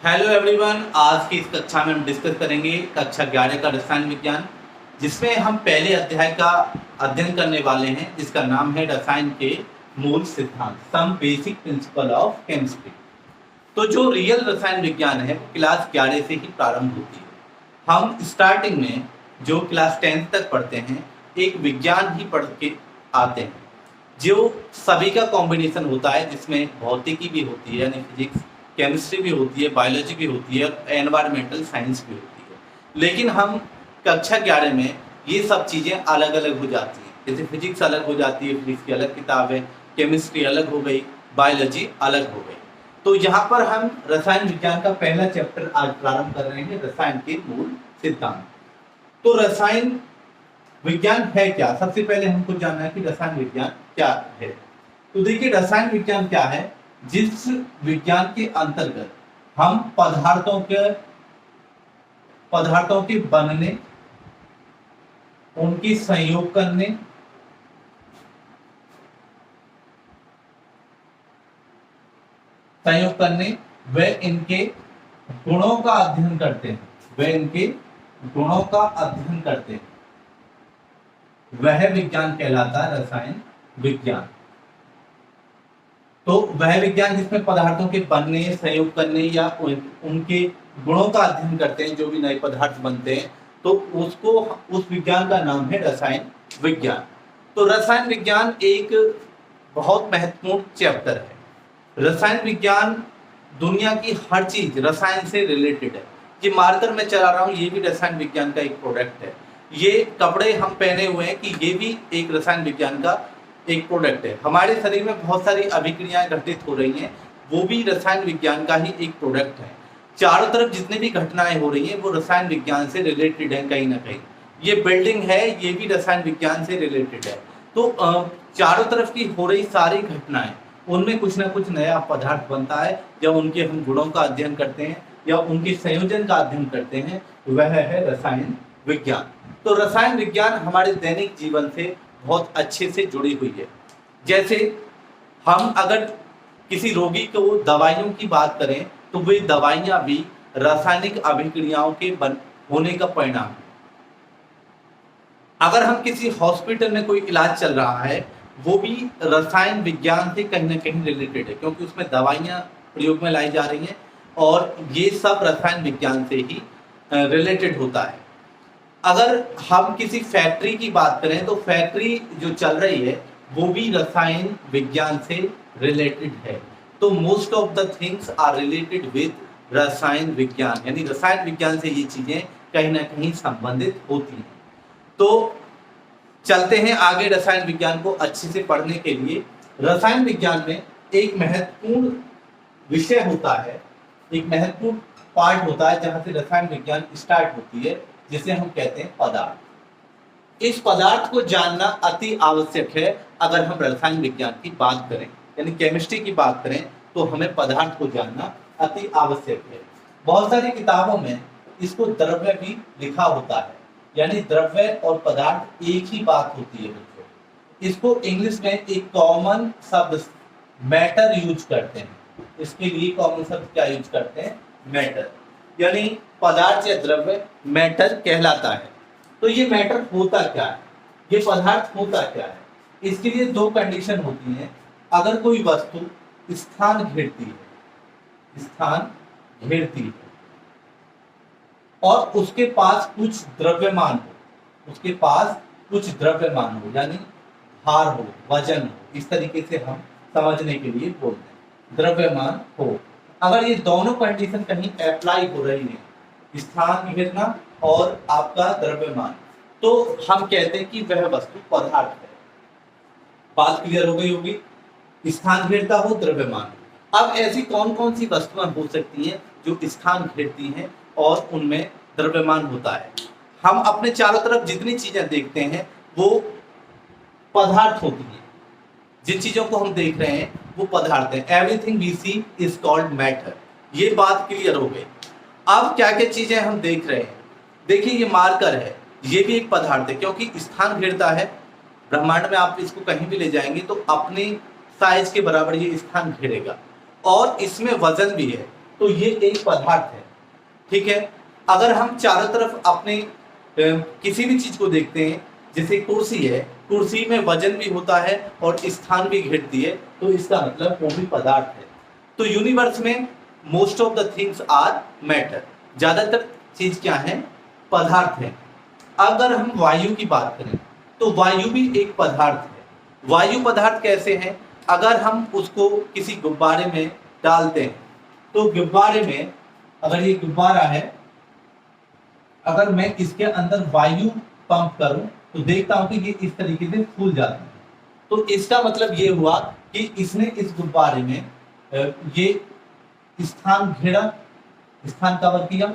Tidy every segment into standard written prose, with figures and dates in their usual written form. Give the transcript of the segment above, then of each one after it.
Hello everyone, आज की इस कक्षा में हम डिस्कस करेंगे कक्षा 11 का रसायन विज्ञान, जिसमें हम पहले अध्याय का अध्ययन करने वाले हैं, जिसका नाम है रसायन के मूल सिद्धांत, some basic principle of chemistry. तो जो रियल रसायन विज्ञान है वो क्लास 11 से ही प्रारंभ होती है। हम स्टार्टिंग में जो क्लास 10th तक पढ़ते हैं एक विज्ञान ही पढ़ के आते हैं, जो सभी का कॉम्बिनेशन होता है, जिसमें भौतिकी भी होती है यानी फिजिक्स, केमिस्ट्री भी होती है, बायोलॉजी भी होती है और एनवायरमेंटल साइंस भी होती है। लेकिन हम कक्षा 11 में ये सब चीज़ें अलग अलग हो जाती हैं। जैसे फिजिक्स अलग हो जाती है, फिजिक्स की अलग किताब है, केमिस्ट्री अलग हो गई, बायोलॉजी अलग हो गई। तो यहाँ पर हम रसायन विज्ञान का पहला चैप्टर आज प्रारंभ कर रहे हैं, रसायन के मूल सिद्धांत। तो रसायन विज्ञान है क्या? सबसे पहले हमको जानना है कि रसायन विज्ञान क्या है। तो देखिए, रसायन विज्ञान क्या है? जिस विज्ञान के अंतर्गत हम पदार्थों के बनने, उनके संयोग व इनके गुणों का अध्ययन करते हैं, वह विज्ञान कहलाता है रसायन विज्ञान। तो वह विज्ञान जिसमें पदार्थों के बनने, संयोग करने या उनके गुणों का अध्ययन करते हैं, जो भी नए पदार्थ बनते हैं, तो उस विज्ञान का नाम है रसायन विज्ञान। तो रसायन विज्ञान एक बहुत महत्वपूर्ण चैप्टर है। रसायन विज्ञान दुनिया की हर चीज रसायन से रिलेटेड है। ये मार्कर मैं चला रहा हूँ, ये भी रसायन विज्ञान का एक प्रोडक्ट है। ये कपड़े हम पहने हुए हैं कि ये भी एक रसायन विज्ञान का एक प्रोडक्ट है। हमारे शरीर में बहुत सारी अभिक्रियाएं घटित हो रही हैं, वो भी रसायन विज्ञान का ही एक प्रोडक्ट है। चारों तरफ जितनी भी घटनाएं हो रही हैं वो रसायन विज्ञान से रिलेटेड है कहीं ना कहीं। ये बिल्डिंग है, ये भी रसायन विज्ञान से रिलेटेड है। तो चारों तरफ की हो रही सारी घटनाएं, उनमें कुछ ना कुछ नया पदार्थ बनता है। जब उनके हम गुणों का अध्ययन करते हैं या उनके संयोजन का अध्ययन करते हैं, वह है रसायन विज्ञान। तो रसायन विज्ञान हमारे दैनिक जीवन से बहुत अच्छे से जुड़ी हुई है। जैसे हम अगर किसी रोगी को दवाइयों की बात करें तो वे दवाइयां भी रासायनिक अभिक्रियाओं के होने का परिणाम है। अगर हम किसी हॉस्पिटल में कोई इलाज चल रहा है, वो भी रसायन विज्ञान से कहीं ना कहीं रिलेटेड है, क्योंकि उसमें दवाइयां प्रयोग में लाई जा रही हैं और ये सब रसायन विज्ञान से ही रिलेटेड होता है। अगर हम किसी फैक्ट्री की बात करें तो फैक्ट्री जो चल रही है वो भी रसायन विज्ञान से रिलेटेड है। तो most of the things are related with रसायन विज्ञान, यानी रसायन विज्ञान से ये चीजें कहीं ना कहीं संबंधित होती हैं। तो चलते हैं आगे रसायन विज्ञान को अच्छे से पढ़ने के लिए। रसायन विज्ञान में एक महत्वपूर्ण विषय होता है, एक महत्वपूर्ण पार्ट होता है जहां से रसायन विज्ञान स्टार्ट होती है, जिसे हम कहते हैं पदार्थ। इस पदार्थ को जानना अति आवश्यक है। अगर हम रसायन विज्ञान की बात करें यानी केमिस्ट्री की बात करें तो हमें पदार्थ को जानना अति आवश्यक है। बहुत सारी किताबों में इसको द्रव्य भी लिखा होता है, यानी द्रव्य और पदार्थ एक ही बात होती है बच्चों। इसको इंग्लिश में एक कॉमन शब्द मैटर यूज करते हैं। इसके लिए कॉमन शब्द क्या यूज करते हैं? मैटर, यानी पदार्थ या द्रव्य मैटर कहलाता है। तो ये मैटर होता क्या है, ये पदार्थ होता क्या है? इसके लिए दो कंडीशन होती हैं। अगर कोई वस्तु स्थान घेरती है और उसके पास कुछ द्रव्यमान हो, यानी भार हो, वजन हो, इस तरीके से हम समझने के लिए बोलते हैं, द्रव्यमान हो। अगर ये दोनों कंडीशन कहीं अप्लाई हो रही है, स्थान घेरना और आपका द्रव्यमान, तो हम कहते हैं कि वह वस्तु पदार्थ है। बात क्लियर हो गई होगी? स्थान घेरता हो, द्रव्यमान। अब ऐसी कौन कौन सी वस्तुएं हो सकती हैं जो स्थान घेरती हैं और उनमें द्रव्यमान होता है? हम अपने चारों तरफ जितनी चीजें देखते हैं वो पदार्थ होती हैं। जिन चीजों को हम देख रहे हैं वो पदार्थ है। Everything we see is called matter. ये बात क्लियर हो गई। अब क्या क्या चीजें हम देख रहे हैं? देखिए, ये मार्कर है, ये भी एक पदार्थ है, क्योंकि स्थान घेरता है। ब्रह्मांड में आप इसको कहीं भी ले जाएंगे तो अपने साइज के बराबर ये स्थान घेरेगा। और इसमें वजन भी है, तो ये एक पदार्थ है, ठीक है। अगर हम चारों तरफ अपने किसी भी चीज को देखते हैं, जैसे कुर्सी है, कुर्सी में वजन भी होता है और स्थान भी घेरती है, तो इसका मतलब वो भी पदार्थ है। तो यूनिवर्स में most of the things are matter, ज्यादातर चीज क्या है, पदार्थ है। अगर हम वायु की बात करें तो वायु भी एक पदार्थ है। वायु पदार्थ कैसे है, अगर हम उसको किसी गुब्बारे में डालते हैं तो गुब्बारे में, अगर ये गुब्बारा है, अगर मैं इसके अंदर वायु पंप करूं तो देखता हूं कि ये इस तरीके से फूल जाता है। तो इसका मतलब ये हुआ कि इसने इस गुब्बारे में ये स्थान घेरा, स्थान कवर किया,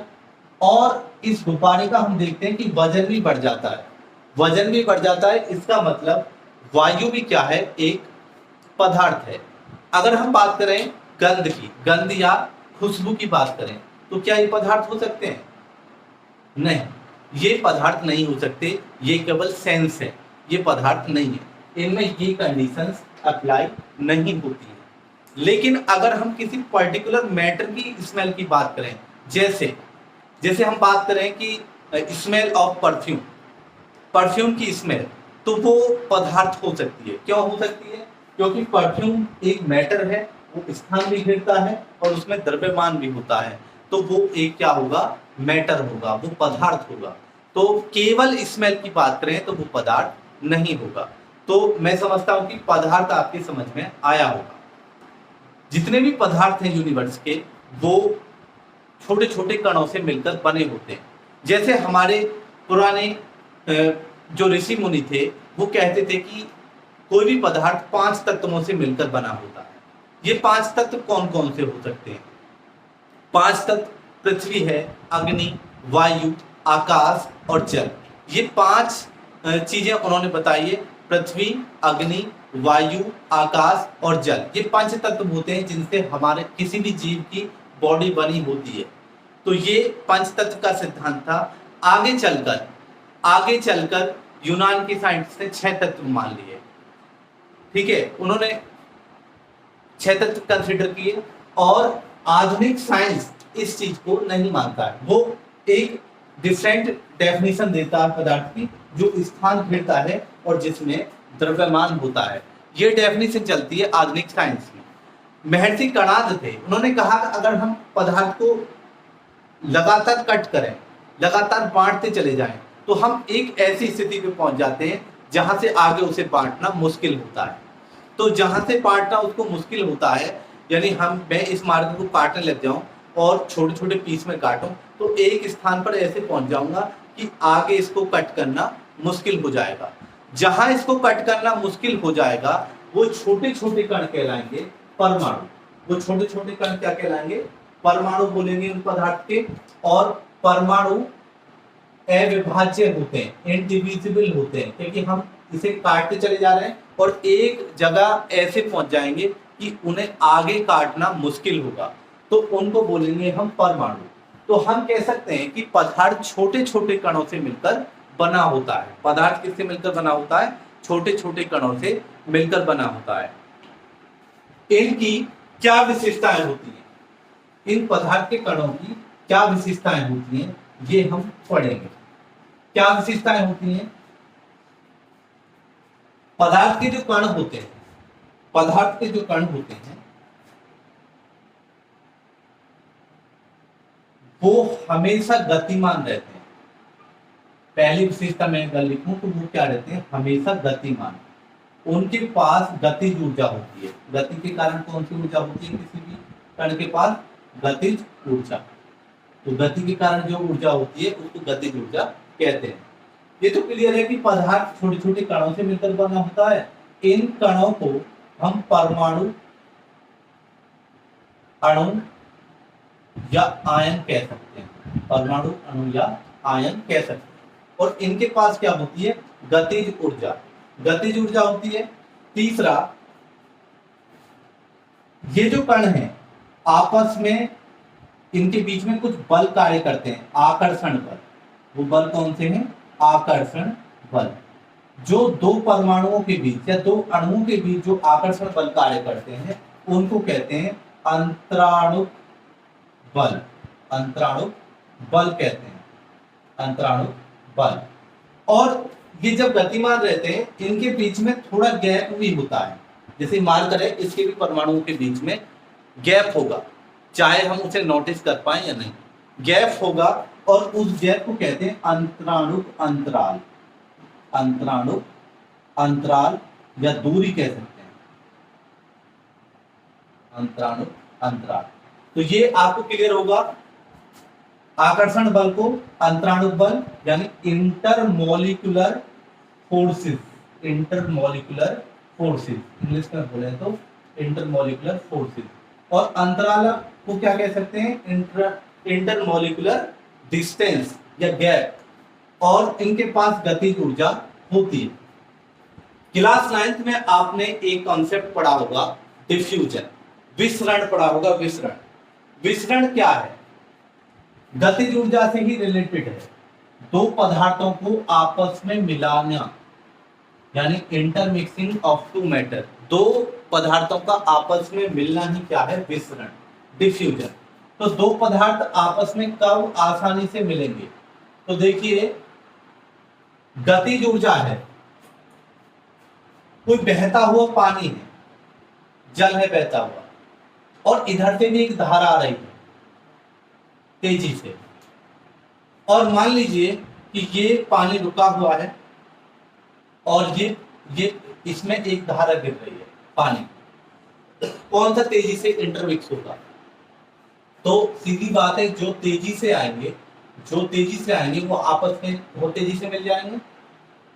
और इस गुब्बारे का हम देखते हैं कि वजन भी बढ़ जाता है, वजन भी बढ़ जाता है। इसका मतलब वायु भी क्या है, एक पदार्थ है। अगर हम बात करें गंध की, गंध या खुशबू की बात करें, तो क्या ये पदार्थ हो सकते हैं? नहीं, ये पदार्थ नहीं हो सकते, ये केवल सेंस है, ये पदार्थ नहीं है। इनमें ये कंडीशंस अप्लाई नहीं होती है। लेकिन अगर हम किसी पर्टिकुलर मैटर की स्मेल की बात करें, जैसे हम बात करें कि स्मेल ऑफ परफ्यूम, परफ्यूम की स्मेल, तो वो पदार्थ हो सकती है। क्यों हो सकती है? क्योंकि परफ्यूम एक मैटर है, वो स्थान भी घेरता है और उसमें द्रव्यमान भी होता है, तो वो एक क्या होगा, मैटर होगा, वो पदार्थ होगा। तो केवल स्मेल की बात करें तो वो पदार्थ नहीं होगा। तो मैं समझता हूं कि पदार्थ आपकी समझ में आया होगा। जितने भी पदार्थ हैं यूनिवर्स के, वो छोटे छोटे कणों से मिलकर बने होते हैं। जैसे हमारे पुराने जो ऋषि मुनि थे, वो कहते थे कि कोई भी पदार्थ 5 तत्वों से मिलकर बना होता है। ये 5 तत्व कौन कौन से हो सकते हैं? 5 तत्व पृथ्वी है, अग्नि, वायु, आकाश और जल। ये 5 चीजें उन्होंने बताई है, पृथ्वी, अग्नि, वायु, आकाश और जल। ये 5 तत्व होते हैं जिनसे हमारे किसी भी जीव की बॉडी बनी होती है। तो ये 5 तत्व का सिद्धांत था। आगे चलकर यूनान के साइंटिस्ट ने 6 तत्व मान लिए, ठीक है, उन्होंने 6 तत्व कंसिडर किए, और आधुनिक साइंस इस चीज को नहीं मानता है। वो एक डिफरेंट डेफिनेशन देता है पदार्थ की, जो स्थान घेरता है और जिसमें द्रव्यमान होता है। ये डेफिनेशन चलती है आधुनिक साइंस में। महर्षि कणाद थे, उन्होंने कहा कि अगर हम पदार्थ को लगातार कट करें, लगातार बांटते चले जाएं, तो हम एक ऐसी स्थिति पे पहुंच जाते हैं जहां से आगे उसे बांटना मुश्किल होता है। तो जहां से बांटना उसको मुश्किल होता है, यानी मैं इस मार्ग को काटने लग जाऊं और छोटे छोटे पीस में काटूं, तो एक स्थान पर ऐसे पहुंच जाऊंगा कि आगे इसको कट करना मुश्किल हो जाएगा। जहां इसको कट करना मुश्किल हो जाएगा, वो छोटे छोटे कण कहलाएंगे परमाणु। वो छोटे छोटे कण क्या कहलाएंगे? परमाणु बोलेंगे उन पदार्थ के। और परमाणु अविभाज्य होते हैं, इंडिविजिबल होते हैं, क्योंकि हम इसे काटते चले जा रहे हैं और एक जगह ऐसे पहुंच जाएंगे कि उन्हें आगे काटना मुश्किल होगा, तो उनको बोलेंगे हम परमाणु। तो हम कह सकते हैं कि पदार्थ छोटे छोटे कणों से मिलकर बना होता है। पदार्थ किससे मिलकर बना होता है? छोटे छोटे कणों से मिलकर बना होता है। इनकी क्या विशेषताएं होती हैं? इन पदार्थ के कणों की क्या विशेषताएं होती हैं, ये हम पढ़ेंगे। क्या विशेषताएं होती हैं? पदार्थ के जो कण होते हैं, पदार्थ के जो कण होते हैं, वो हमेशा गतिमान रहते हैं। पहली विशेषता मैं अगर लिखूं तो वो क्या रहते हैं? हमेशा गतिमान। उनके पास गतिज ऊर्जा होती है। गति के कारण कौन सी ऊर्जा होती है किसी भी कण के पास? गतिज ऊर्जा। तो गति के कारण जो ऊर्जा होती है उसको गतिज ऊर्जा कहते हैं। ये तो क्लियर है कि पदार्थ छोटे छोटे कणों से मिलकर बना होता है। इन कणों को हम परमाणु, अणु या आयन कह सकते हैं। परमाणु, अणु या आयन कह सकते हैं। और इनके पास क्या होती है? गतिज ऊर्जा। गतिज ऊर्जा होती है। तीसरा, ये जो कण है आपस में, इनके बीच में कुछ बल कार्य करते हैं, आकर्षण बल। वो बल कौन से हैं? आकर्षण बल। जो दो परमाणुओं के बीच या दो अणुओं के बीच जो आकर्षण बल कार्य करते हैं, उनको कहते हैं अंतराणु बल, अंतराणु बल कहते हैं, अंतराणु बल। और ये जब गतिमान रहते हैं इनके बीच में थोड़ा गैप भी होता है, जैसे मार्क करें इसके भी परमाणुओं के बीच में गैप होगा, चाहे हम उसे नोटिस कर पाए या नहीं, गैप होगा और उस गैप को कहते हैं अंतराणु अंतराल, अंतराणु अंतराल या दूरी कह सकते हैं, अंतराणु अंतराल। तो ये आपको क्लियर होगा। आकर्षण बल को अंतराणु बल यानी intermolecular forces, intermolecular forces English में बोले तो इंटरमोलिकुलर फोर्सेस। और अंतराल को क्या कह सकते हैं, इंटरमोलिकुलर डिस्टेंस या गैप, और इनके पास गतिज ऊर्जा होती है। क्लास 9th में आपने एक कॉन्सेप्ट पढ़ा होगा डिफ्यूजन, विसरण पढ़ा होगा, विसरण। विसरण क्या है, गतिज ऊर्जा से ही रिलेटेड है, दो पदार्थों को आपस में मिलाना यानी इंटरमिक्सिंग ऑफ टू मैटर, दो पदार्थों का आपस में मिलना ही क्या है, विसरण, डिफ्यूजन। तो दो पदार्थ आपस में कब आसानी से मिलेंगे, तो देखिए गतिज ऊर्जा है, कोई बहता हुआ पानी है, जल है बहता हुआ, और इधर से भी एक धारा आ रही है तेजी से, और मान लीजिए कि ये पानी रुका हुआ है और ये इसमें एक धारा गिर रही है पानी, कौन सा तेजी से इंटरमिक्स होगा, तो सीधी बात है जो तेजी से आएंगे वो आपस में बहुत तेजी से मिल जाएंगे।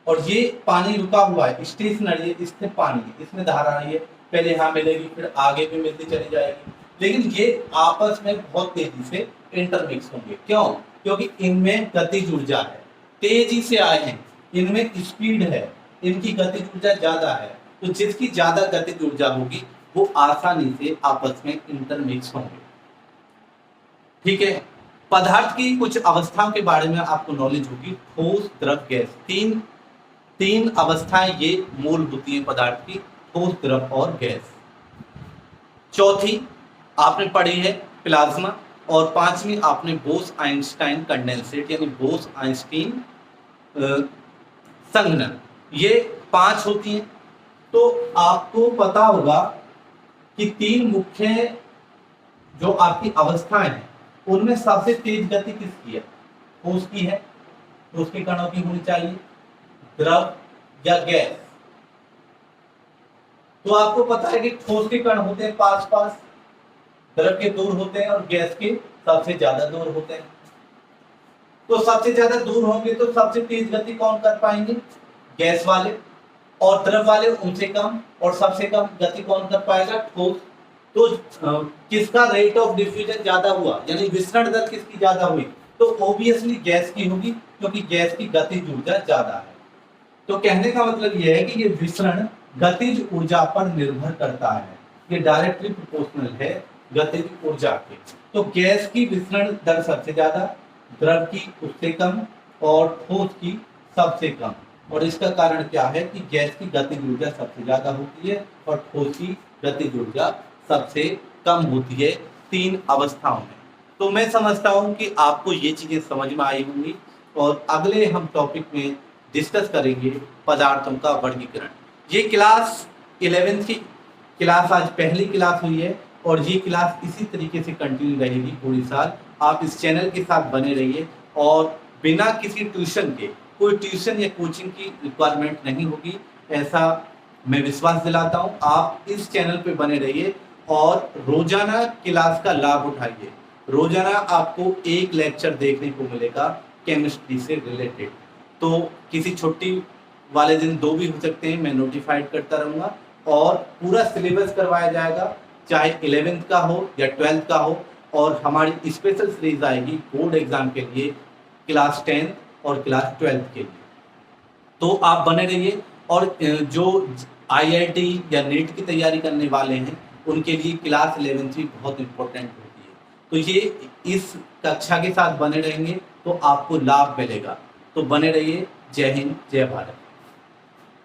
और ये पानी रुका हुआ है, स्टेशनरी है, इसमें पानी है, इसमें धारा आ रही है, पहले यहाँ मिलेगी फिर आगे भी मिलती चली जाएगी, लेकिन ये आपस में बहुत तेजी से इंटरमिक्स होंगे। क्यों, क्योंकि इनमें गतिज ऊर्जा है, तेजी से आए हैं, इनमें स्पीड है, इनकी गतिज ऊर्जा ज्यादा है, तो जिसकी ज्यादा गतिज ऊर्जा होगी वो आसानी से आपस में इंटरमिक्स होंगे। ठीक है, पदार्थ की कुछ अवस्थाओं के बारे में आपको नॉलेज होगी, ठोस, द्रव, गैस, तीन अवस्थाएं ये मूल होती हैं पदार्थ की, ठोस, द्रव और गैस। चौथी आपने पढ़ी है प्लाज्मा, और पांचवी आपने बोस आइंस्टाइन कंडेंसेट यानी बोस आइंस्टीन संघनन, ये 5 होती हैं। तो आपको पता होगा कि 3 मुख्य जो आपकी अवस्थाएं हैं उनमें सबसे तेज गति किसकी है, ठोस की है, ठोस के कणों की होनी चाहिए, द्रव या गैस। तो आपको पता है कि ठोस के कण होते हैं पास पास, द्रव के दूर होते हैं और गैस के सबसे ज्यादा दूर होते हैं। तो सबसे ज्यादा दूर होंगे तो सबसे तेज गति कौन कर पाएंगे, गैस वाले, और द्रव वाले उनसे कम, और सबसे कम गति कौन कर पाएगा, ठोस। तो किसका रेट ऑफ डिफ्यूजन ज्यादा हुआ यानी विसरण दर किसकी ज्यादा हुई, तो ऑब्वियसली गैस की होगी, क्योंकि गैस की गतिज ऊर्जा ज्यादा है। तो कहने का मतलब यह है कि ये विसरण गतिज ऊर्जा पर निर्भर करता है, ये डायरेक्टली प्रोपोर्शनल है गतिज ऊर्जा के। तो गैस की विसरण दर सबसे ज्यादा, द्रव की उससे कम, और ठोस की सबसे कम। और इसका कारण क्या है कि गैस की गतिज ऊर्जा सबसे ज्यादा होती है और ठोस की गतिज ऊर्जा सबसे कम होती है 3 अवस्थाओं में। तो मैं समझता हूं कि आपको ये चीजें समझ में आई होंगी, और अगले हम टॉपिक में डिस्कस करेंगे पदार्थों का वर्गीकरण। ये क्लास 11th की क्लास आज पहली क्लास हुई है, और ये क्लास इसी तरीके से कंटिन्यू रहेगी पूरी साल। आप इस चैनल के साथ बने रहिए, और बिना किसी ट्यूशन के, कोई ट्यूशन या कोचिंग की रिक्वायरमेंट नहीं होगी, ऐसा मैं विश्वास दिलाता हूँ। आप इस चैनल पे बने रहिए और रोजाना क्लास का लाभ उठाइए। रोजाना आपको एक लेक्चर देखने को मिलेगा केमिस्ट्री से रिलेटेड, तो किसी छुट्टी वाले दिन 2 भी हो सकते हैं, मैं नोटिफाइड करता रहूँगा, और पूरा सिलेबस करवाया जाएगा, चाहे 11th का हो या 12th का हो। और हमारी स्पेशल सीरीज आएगी बोर्ड एग्जाम के लिए, क्लास 10 और क्लास 12th के लिए। तो आप बने रहिए, और जो IIT या नीट की तैयारी करने वाले हैं उनके लिए क्लास 11th भी बहुत इंपॉर्टेंट होती है। तो ये इस कक्षा के साथ बने रहेंगे तो आपको लाभ मिलेगा। तो बने रहिए। जय हिंद, जय भारत।